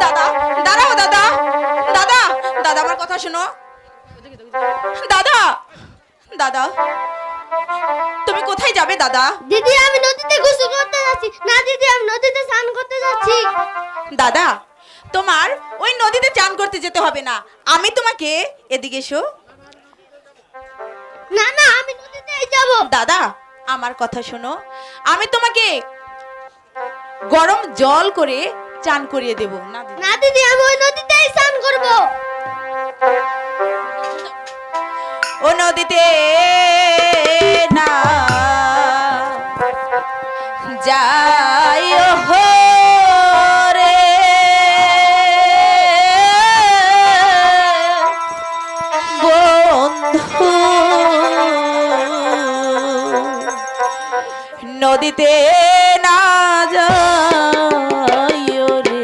দাদা দাঁড়াও দাদা, দাদা দাদা আমার কথা শোনো। দাদা দাদা তুমি কোথায় যাবে দাদা? দিদি আমি নদীতে গোসল করতে যাচ্ছি। না দিদি আমি নদীতে স্নান করতে যাচ্ছি। দাদা তোমার ওই নদীতে চান করতে যেতে হবে না, আমি তোমাকে এদিকে এসো। না না আমি নদীতেই যাব। দাদা আমার কথা শোনো, আমি তোমাকে গরম জল করে চান করিয়ে দেব। না দিদি। না দিদি আমি ওই নদীতেই স্নান করব। ও নদীতে না যাই হো রে, বন্ধু নদীতে না যাইও রে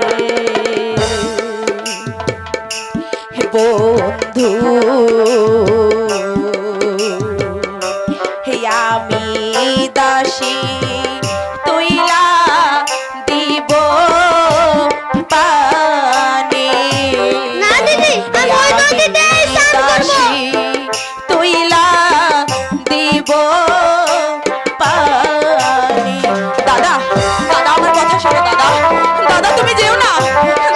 বন্ধু, আমি দাসী তুইলা দিব পানি। না দিদি আমি ওই নদীতেই স্নান করব। তুইলা দিব পানি। দাদা দাদা আমার কথা শোনো দাদা, দাদা তুমি যেও না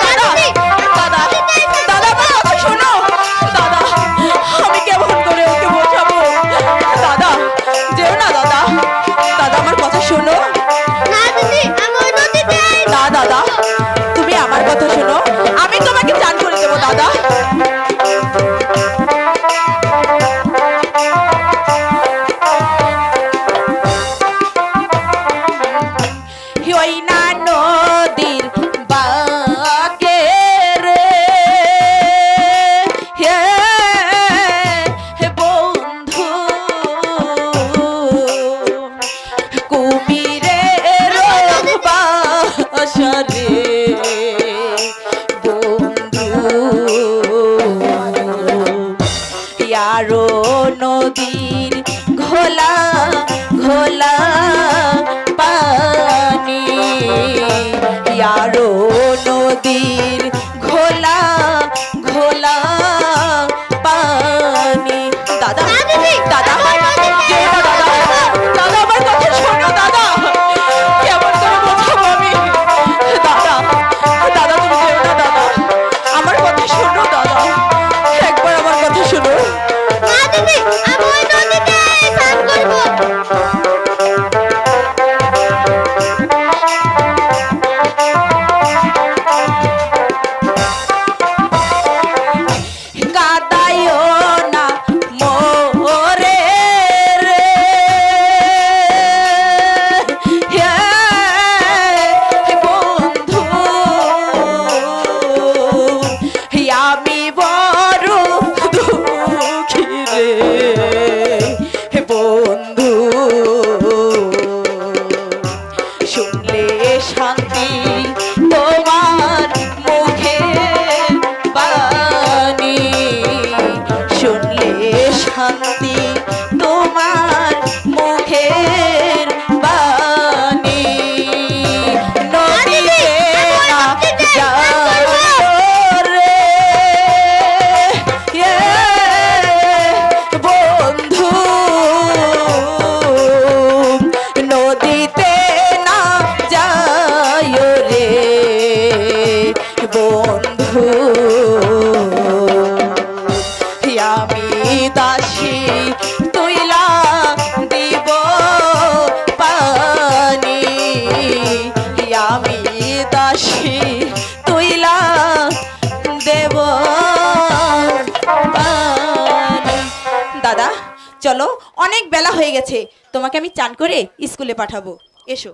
দাদা, দাদা দাদা আমার কথা শোনো দাদা, আমি কেমন করে ওকে বোঝাবো? দাদা যেও না দাদা, দাদা আমার কথা শোনো। না দিদি আমি ওই নদীতেই না দাদা তুমি আমার কথা শোনো, আমি তোমাকে চান করে দেবো দাদা। ওই না নদীর বাঁকে রে হে বন্ধু, কুমিরের বাসা রে বন্ধু, আরো নদীর ঘোলা ঘোলা পানি, আরো নদীর ঘোলা ঘোলা পানি। দাদা দাদা যেও না দাদা, দাদা আমার কথা শোনো দাদা, কেমন করে বোঝাবো আমি? দাদা দাদা তুমি যেও না দাদা, আমার কথা শোনো দাদা, একবার আমার কথা শোনো। না দিদি আমি ওই নদীতেই স্নান করব। কাদাইও না মোরে রে হে বন্ধু, আমি বড় দুঃখী রে হে বন্ধু, শুনলে শান্তি তোমার মুখে বাণী, শুনলে শান্তি তোমার মুখের বাণী, নদীতে না যাও রে বন্ধু, নদীতে না যাও রে বন্ধু, আমি দাসী তুইলা দিব পানি, আমি দাসী তুইলা দেব পানি। দাদা চলো অনেক বেলা হয়ে গেছে, তোমাকে আমি চান করে স্কুলে পাঠাবো, এসো।